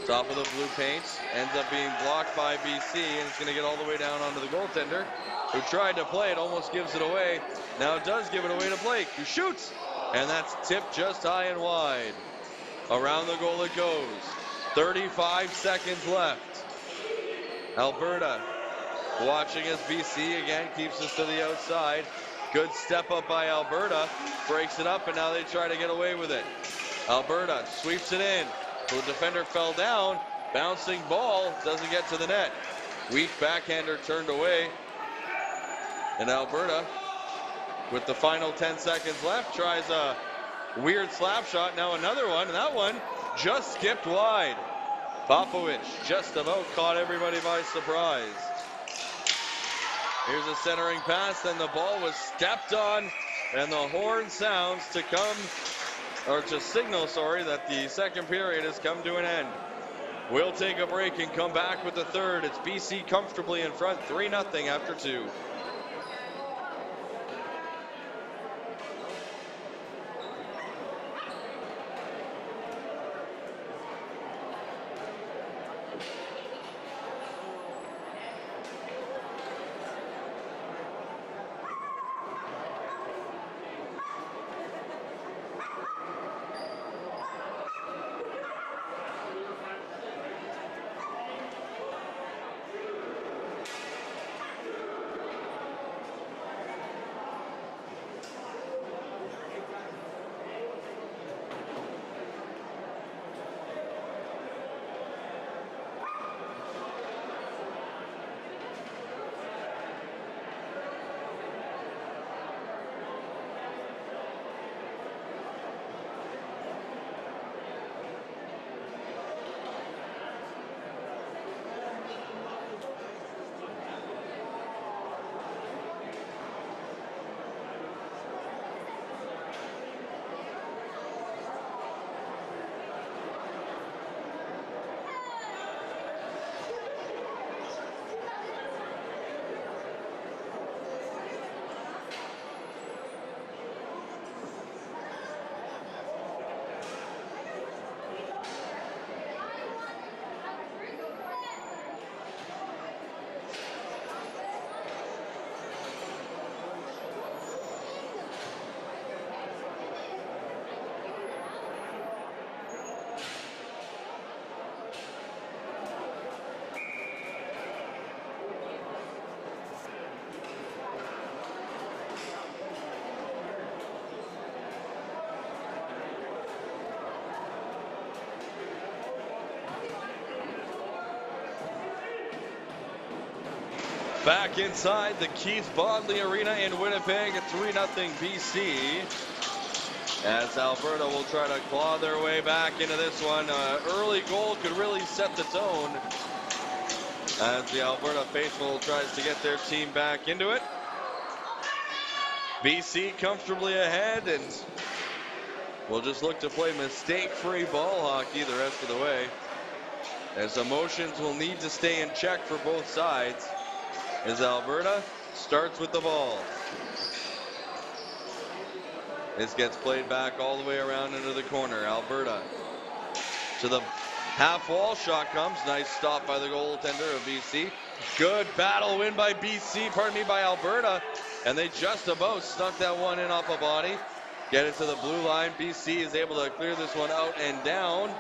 S1: Top of the blue paint, ends up being blocked by BC, and it's going to get all the way down onto the goaltender, who tried to play it, almost gives it away. Now does give it away to Blake, who shoots, and that's tipped just high and wide. Around the goal it goes. 35 seconds left. Alberta watching as BC again keeps us to the outside. Good step up by Alberta. Breaks it up, and now they try to get away with it. Alberta sweeps it in. The defender fell down. Bouncing ball doesn't get to the net. Weak backhander turned away. And Alberta, with the final 10 seconds left, tries a weird slap shot. Now another one, and that one just skipped wide. Popovich just about caught everybody by surprise. Here's a centering pass, and the ball was stepped on, and the horn sounds to come, or to signal, sorry, that the second period has come to an end. We'll take a break and come back with the third. It's BC comfortably in front, 3-0 after 2. Back inside the Keith Bodley Arena in Winnipeg at 3-0 BC. As Alberta will try to claw their way back into this one. Early goal could really set the tone as the Alberta faithful tries to get their team back into it. BC comfortably ahead, and we'll just look to play mistake-free ball hockey the rest of the way, as emotions will need to stay in check for both sides. As Alberta starts with the ball. This gets played back all the way around into the corner. Alberta to the half wall. Shot comes. Nice stop by the goaltender of BC. Good battle win by BC, by Alberta. And they just about snuck that one in off a body. Get it to the blue line. BC is able to clear this one out and down.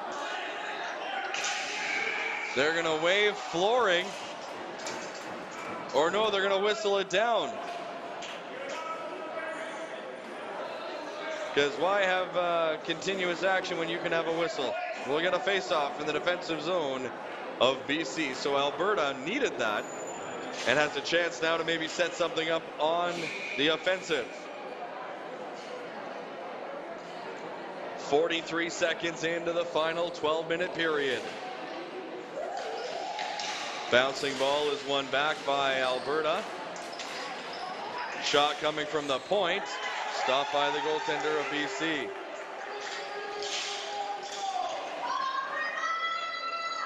S1: They're going to wave flooring. Or no, they're going to whistle it down. Because why have continuous action when you can have a whistle? We'll get a face-off in the defensive zone of BC. So Alberta needed that and has a chance now to maybe set something up on the offensive. 43 seconds into the final 12-minute period. Bouncing ball is won back by Alberta. Shot coming from the point. Stopped by the goaltender of BC.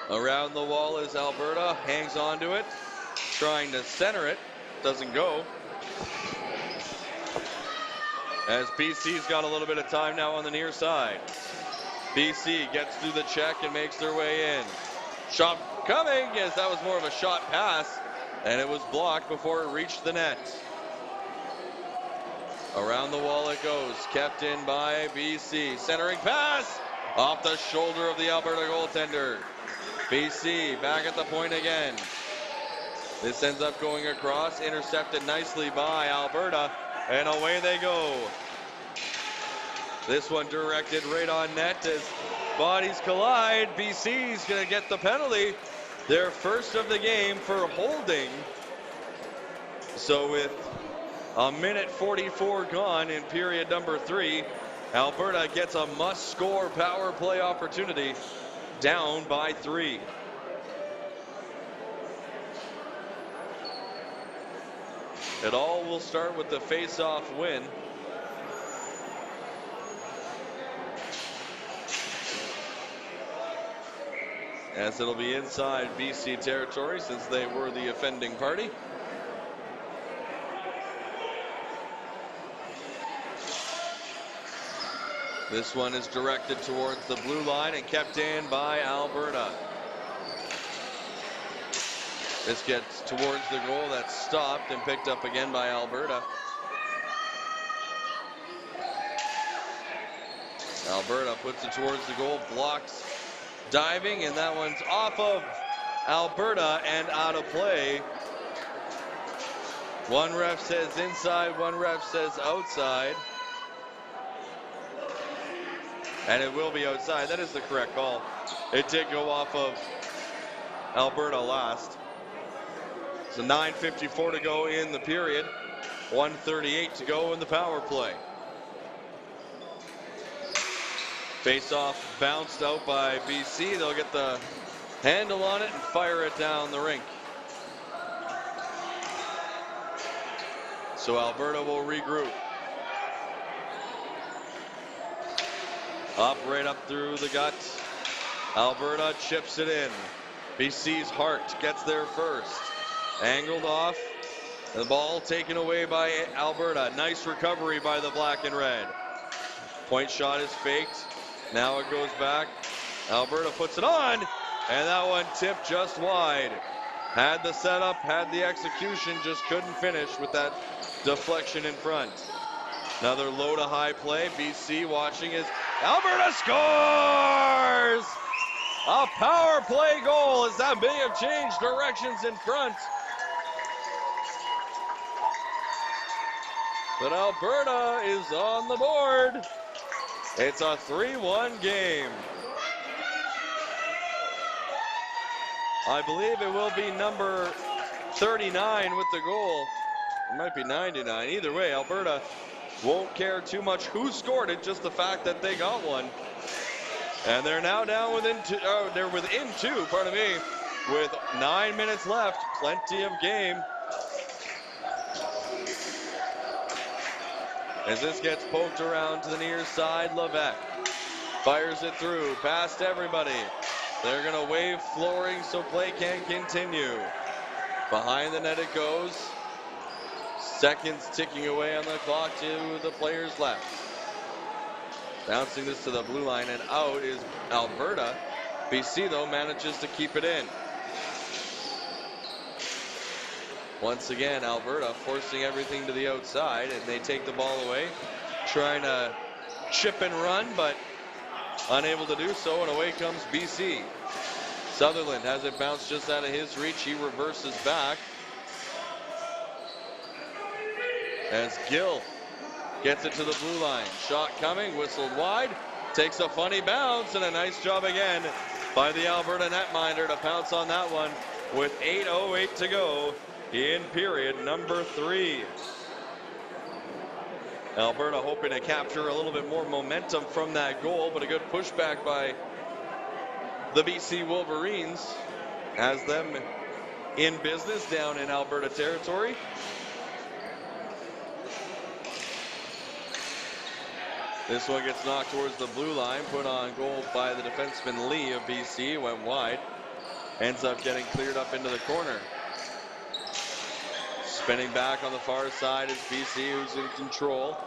S1: Around the wall is Alberta. Hangs on to it. Trying to center it. Doesn't go. As BC's got a little bit of time now on the near side. BC gets through the check and makes their way in. Shot coming, yes, that was more of a shot pass, and it was blocked before it reached the net. Around the wall it goes, kept in by BC. Centering pass, Off the shoulder of the Alberta goaltender. BC back at the point again. This ends up going across, intercepted nicely by Alberta, and away they go. This one directed right on net as bodies collide. BC's going to get the penalty, their first of the game for holding. So with a minute 44 gone in period number 3, Alberta gets a must-score power play opportunity, down by 3. It all will start with the face-off win. As it'll be inside BC territory since they were the offending party. This one is directed towards the blue line and kept in by Alberta. This gets towards the goal. That's stopped and picked up again by Alberta. Alberta puts it towards the goal, blocks diving, and that one's off of Alberta and out of play. One ref says inside, one ref says outside. And it will be outside. That is the correct call. It did go off of Alberta last. So 9:54 to go in the period. 1:38 to go in the power play. Face-off bounced out by BC. They'll get the handle on it and fire it down the rink. So Alberta will regroup. Up, right up through the gut. Alberta chips it in. BC's Hart gets there first. Angled off. The ball taken away by Alberta. Nice recovery by the black and red. Point shot is faked. Now it goes back. Alberta puts it on. And that one tipped just wide. Had the setup, had the execution, just couldn't finish with that deflection in front. Another low to high play. BC watching as Alberta scores! A power play goal as that may have changed directions in front. But Alberta is on the board. It's a 3-1 game. I believe it will be number 39 with the goal. It might be 99. Either way, Alberta won't care too much who scored it, just the fact that they got one. And they're now down within two, they're within 2, pardon me, with 9 minutes left. Plenty of game. As this gets poked around to the near side, Levesque fires it through, past everybody. They're gonna wave flooring so play can continue. Behind the net it goes. Seconds ticking away on the clock to the players left. Bouncing this to the blue line and out is Alberta. BC though manages to keep it in. Once again, Alberta forcing everything to the outside, and they take the ball away, trying to chip and run, but unable to do so, and away comes BC. Sutherland has it bounced just out of his reach. He reverses back as Gill gets it to the blue line. Shot coming, whistled wide, takes a funny bounce, and a nice job again by the Alberta netminder to pounce on that one with 8:08 to go in period number 3. Alberta hoping to capture a little bit more momentum from that goal, but a good pushback by the BC Wolverines has them in business down in Alberta territory. This one gets knocked towards the blue line, put on goal by the defenseman Lee of BC, went wide, ends up getting cleared up into the corner. Spinning back on the far side is BC, who's in control.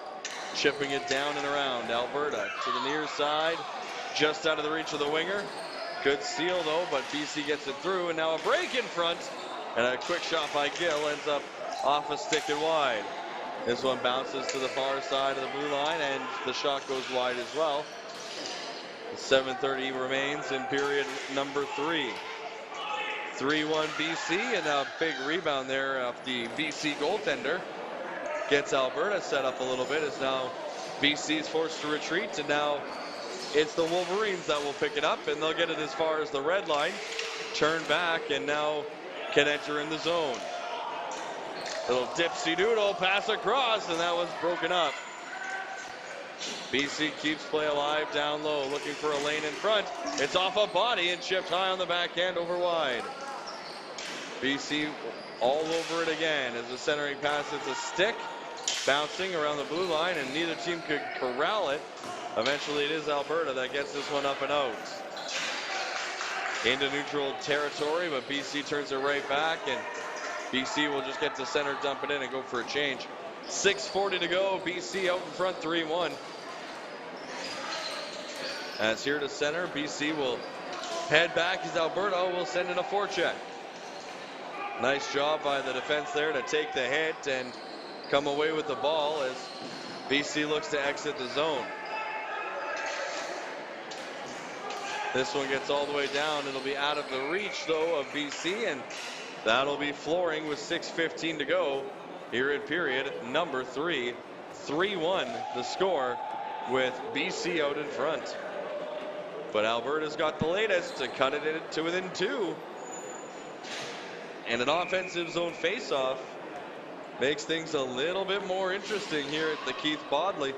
S1: Chipping it down and around. Alberta to the near side, just out of the reach of the winger. Good steal though, but BC gets it through, and now a break in front. And a quick shot by Gill ends up off a stick and wide. This one bounces to the far side of the blue line, and the shot goes wide as well. 7:30 remains in period number 3. 3-1 BC, and a big rebound there off the BC goaltender. Gets Alberta set up a little bit, as now BC is forced to retreat, and now it's the Wolverines that will pick it up, and they'll get it as far as the red line, turn back, and now can enter in the zone. Little dipsy doodle pass across, and that was broken up. BC keeps play alive down low, looking for a lane in front. It's off a body and chipped high on the backhand over wide. BC all over it again as the centering pass hits a stick, bouncing around the blue line, and neither team could corral it. Eventually it is Alberta that gets this one up and out. Into neutral territory, but BC turns it right back, and BC will just get to center, dump it in, and go for a change. 6:40 to go. BC out in front, 3-1. As here to center, BC will head back as Alberta will send in a forecheck. Nice job by the defense there to take the hit and come away with the ball as BC looks to exit the zone. This one gets all the way down. It'll be out of the reach, though, of BC, and that'll be flooring with 6:15 to go here in period number 3. 3-1 the score with BC out in front. But Alberta's got the latest to cut it to within 2. And an offensive zone faceoff makes things a little bit more interesting here at the Keith Bodley.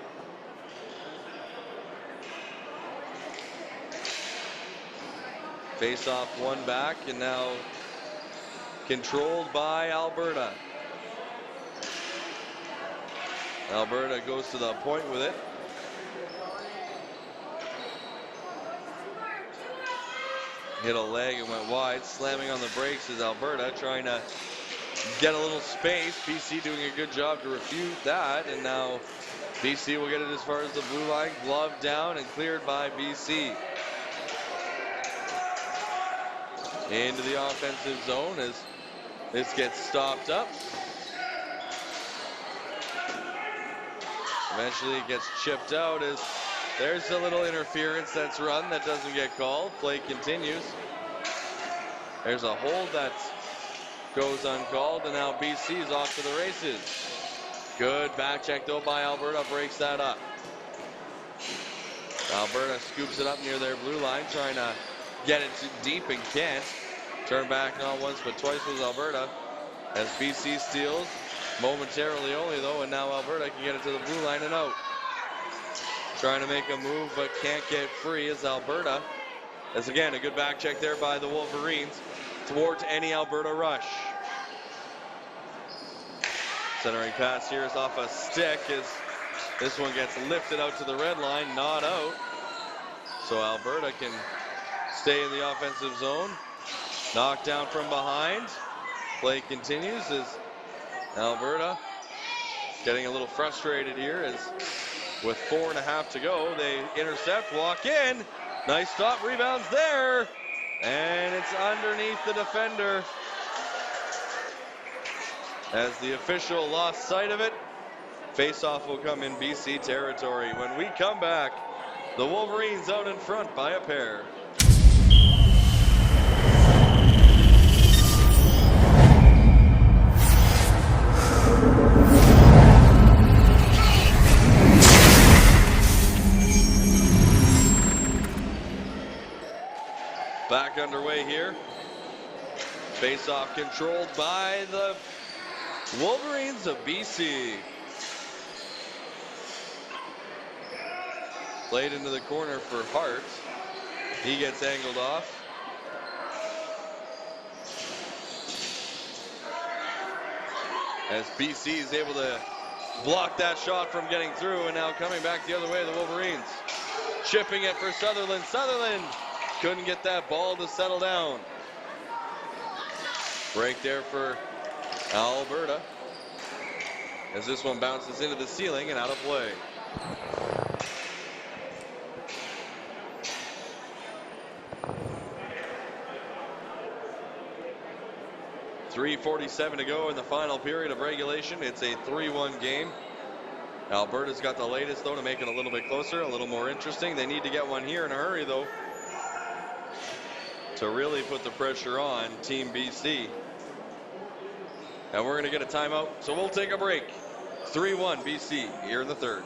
S1: Faceoff one back, and now controlled by Alberta. Alberta goes to the point with it. Hit a leg and went wide. Slamming on the brakes is Alberta, trying to get a little space. BC doing a good job to refute that, and now BC will get it as far as the blue line. Glove down and cleared by BC. Into the offensive zone as this gets stopped up. Eventually it gets chipped out as there's a little interference that's run that doesn't get called. Play continues. There's a hold that goes uncalled, and now BC is off to the races. Good back check though by Alberta, breaks that up. Alberta scoops it up near their blue line, trying to get it deep and can't. Turn back not once but twice with Alberta as BC steals momentarily only though, and now Alberta can get it to the blue line and out. Trying to make a move but can't get free is Alberta. As again, a good back check there by the Wolverines towards any Alberta rush. Centering pass here is off a stick as this one gets lifted out to the red line, not out. So Alberta can stay in the offensive zone. Knocked down from behind. Play continues as Alberta getting a little frustrated here as with 4.5 to go, they intercept, walk in. Nice stop, rebounds there. And it's underneath the defender as the official lost sight of it. Face-off will come in BC territory. When we come back, the Wolverines out in front by a pair. Back underway here. Face-off controlled by the Wolverines of BC. Played into the corner for Hart. He gets angled off. As BC is able to block that shot from getting through, and now coming back the other way, the Wolverines. Chipping it for Sutherland. Sutherland couldn't get that ball to settle down. Break there for Alberta as this one bounces into the ceiling and out of play. .347 to go in the final period of regulation. It's a 3-1 game. Alberta's got the latest, though, to make it a little bit closer, a little more interesting. They need to get one here in a hurry, though, to really put the pressure on Team BC. And we're going to get a timeout, so we'll take a break. 3-1 BC here in the third.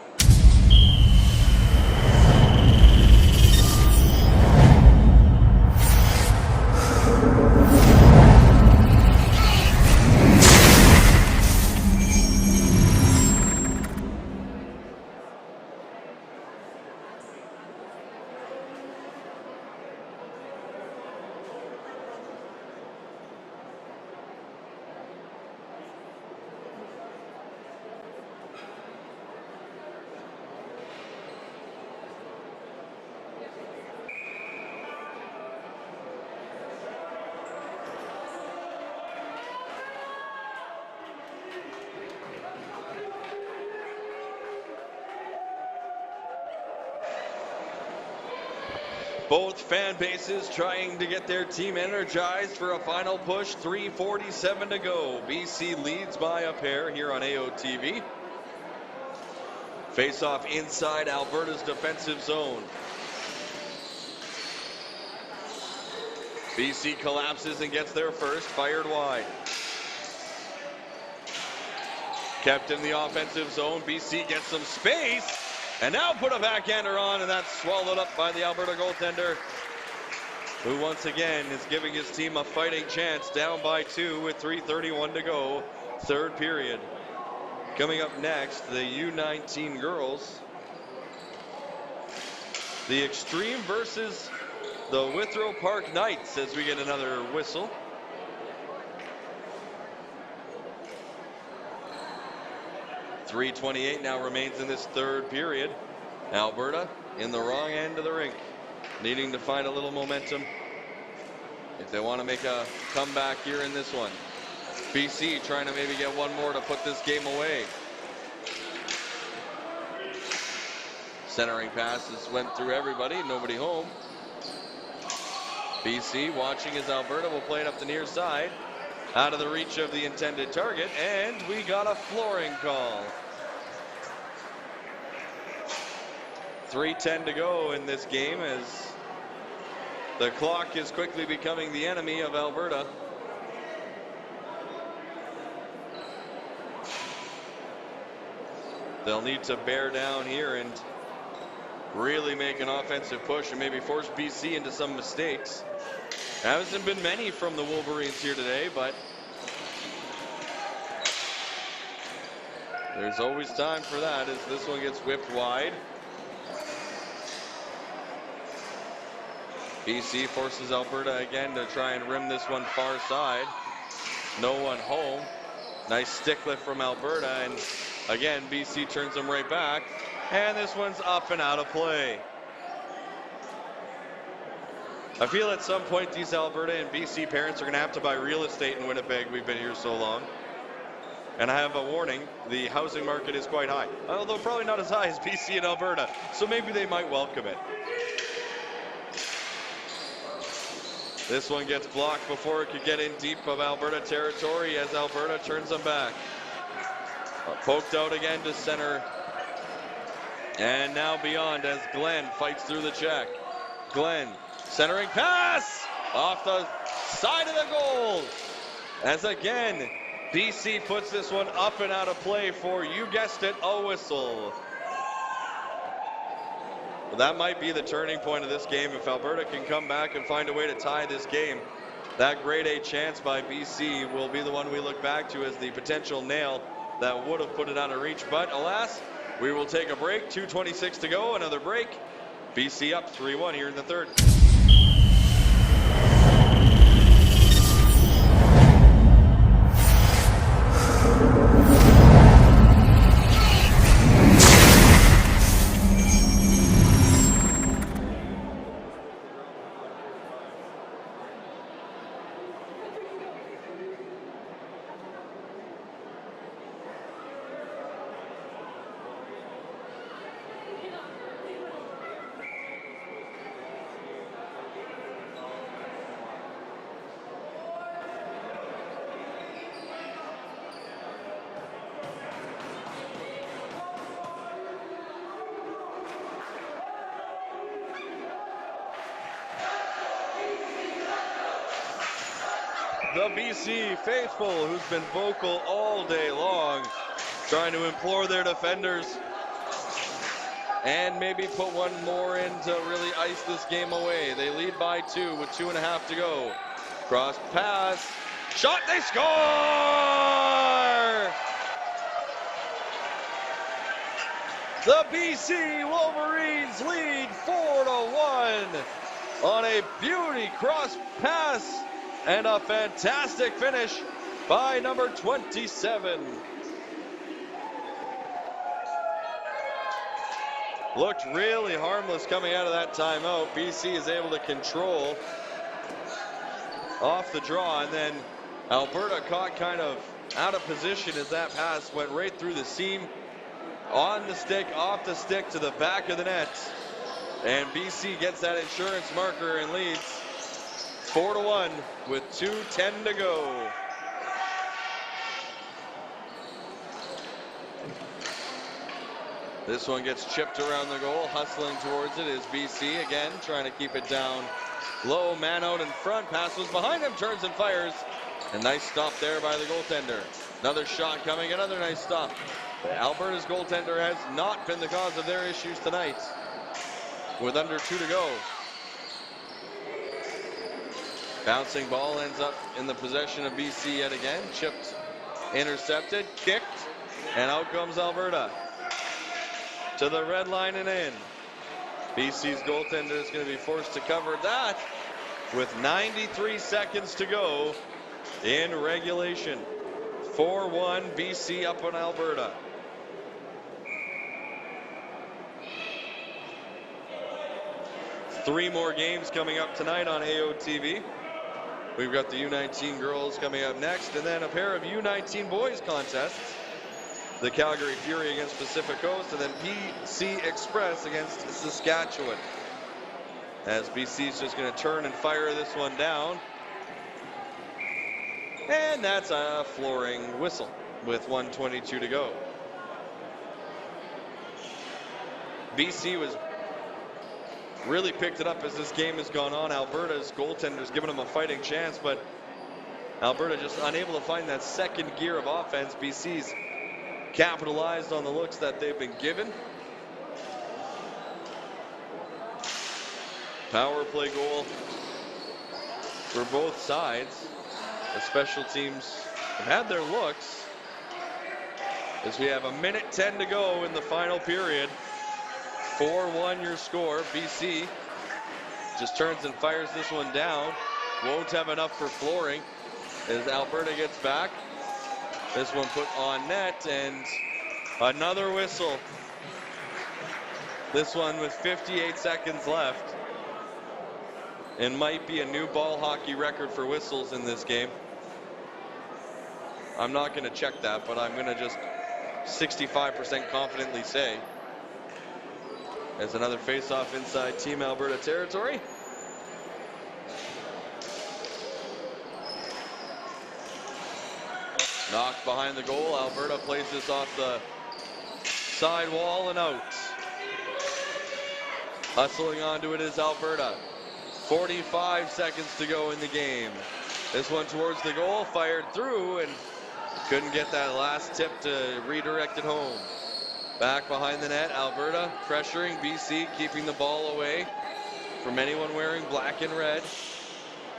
S1: Both fan bases trying to get their team energized for a final push. 3:47 to go. BC leads by a pair here on AOTV. Face off inside Alberta's defensive zone. BC collapses and gets there first, fired wide. Kept in the offensive zone. BC gets some space. And now put a backhander on, and that's swallowed up by the Alberta goaltender, who once again is giving his team a fighting chance, down by 2 with 3:31 to go, third period. Coming up next, the U19 girls. The Extreme versus the Withrow Park Knights as we get another whistle. .328 now remains in this third period. Alberta in the wrong end of the rink, needing to find a little momentum if they want to make a comeback here in this one. BC trying to maybe get one more to put this game away. Centering passes went through everybody, nobody home. BC watching as Alberta will play it up the near side, out of the reach of the intended target, and we got a flooring call. 3:10 to go in this game as the clock is quickly becoming the enemy of Alberta. They'll need to bear down here and really make an offensive push and maybe force BC into some mistakes. Hasn't been many from the Wolverines here today, but there's always time for that as this one gets whipped wide. BC forces Alberta again to try and rim this one far side. No one home. Nice stick lift from Alberta, and again BC turns them right back, and this one's up and out of play. I feel at some point these Alberta and BC parents are going to have to buy real estate in Winnipeg. We've been here so long. And I have a warning, the housing market is quite high, although probably not as high as BC and Alberta, so maybe they might welcome it. This one gets blocked before it could get in deep of Alberta territory as Alberta turns them back. Poked out again to center. And now beyond as Glenn fights through the check. Glenn, centering pass off the side of the goal. As again, BC puts this one up and out of play for, you guessed it, a whistle. Well, that might be the turning point of this game. If Alberta can come back and find a way to tie this game, that grade A chance by BC will be the one we look back to as the potential nail that would have put it out of reach. But alas, we will take a break. 2:26 to go, another break. BC up 3-1 here in the third. the BC faithful, who's been vocal all day long, trying to implore their defenders and maybe put one more in to really ice this game away. They lead by 2 with 2.5 to go. Cross pass, shot, they score! The BC Wolverines lead 4-1 on a beauty cross pass and a fantastic finish by number 27. Looked really harmless coming out of that timeout. BC is able to control off the draw, and then Alberta caught kind of out of position as that pass went right through the seam, on the stick, off the stick to the back of the net. And BC gets that insurance marker and leads 4-1 with 2:10 to go. This one gets chipped around the goal. Hustling towards it is BC again, trying to keep it down low. Man out in front. Pass was behind him. Turns and fires. A nice stop there by the goaltender. Another shot coming. Another nice stop. Alberta's goaltender has not been the cause of their issues tonight, with under 2 to go. Bouncing ball ends up in the possession of BC yet again. Chipped, intercepted, kicked, and out comes Alberta to the red line and in. BC's goaltender is going to be forced to cover that with 93 seconds to go in regulation. 4-1 BC up on Alberta. Three more games coming up tonight on AOTV. We've got the U19 girls coming up next, and then a pair of U19 boys contests. The Calgary Fury against Pacific Coast, and then PC Express against Saskatchewan. As BC's just going to turn and fire this one down. And that's a flooring whistle with 1:22 to go. BC was really picked it up as this game has gone on. Alberta's goaltender's given them a fighting chance, but Alberta just unable to find that second gear of offense. BC's capitalized on the looks that they've been given. Power play goal for both sides. The special teams have had their looks as we have 1:10 to go in the final period. 4-1 your score. BC just turns and fires this one down. Won't have enough for flooring as Alberta gets back. This one put on net, and another whistle. This one with 58 seconds left. And might be a new ball hockey record for whistles in this game. I'm not going to check that, but I'm going to just 65% confidently say. As another face-off inside Team Alberta territory. Knocked behind the goal. Alberta plays this off the side wall and out. Hustling onto it is Alberta. 45 seconds to go in the game. This one towards the goal, fired through, and couldn't get that last tip to redirect it home. Back behind the net, Alberta pressuring BC, keeping the ball away from anyone wearing black and red.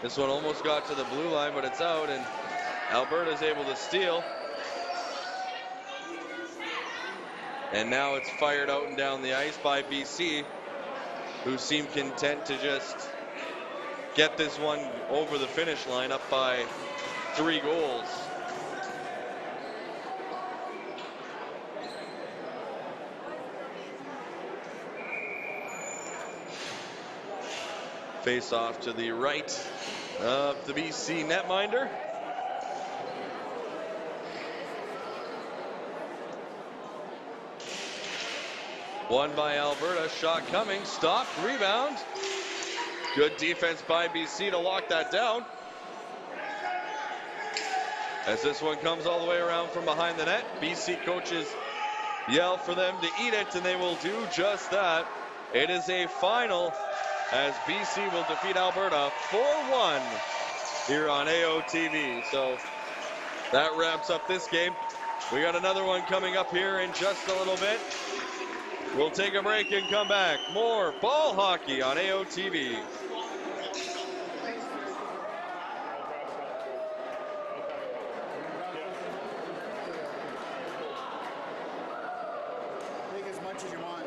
S1: This one almost got to the blue line, but it's out, and Alberta's able to steal. And now it's fired out and down the ice by BC, who seem content to just get this one over the finish line, up by 3 goals. Face off to the right of the BC netminder. Won by Alberta. Shot coming. Stopped. Rebound. Good defense by BC to lock that down. As this one comes all the way around from behind the net, BC coaches yell for them to eat it, and they will do just that. It is a final as BC will defeat Alberta 4-1 here on AOTV. So that wraps up this game. We got another one coming up here in just a little bit. We'll take a break and come back. More ball hockey on AOTV.
S2: Take as much as you want.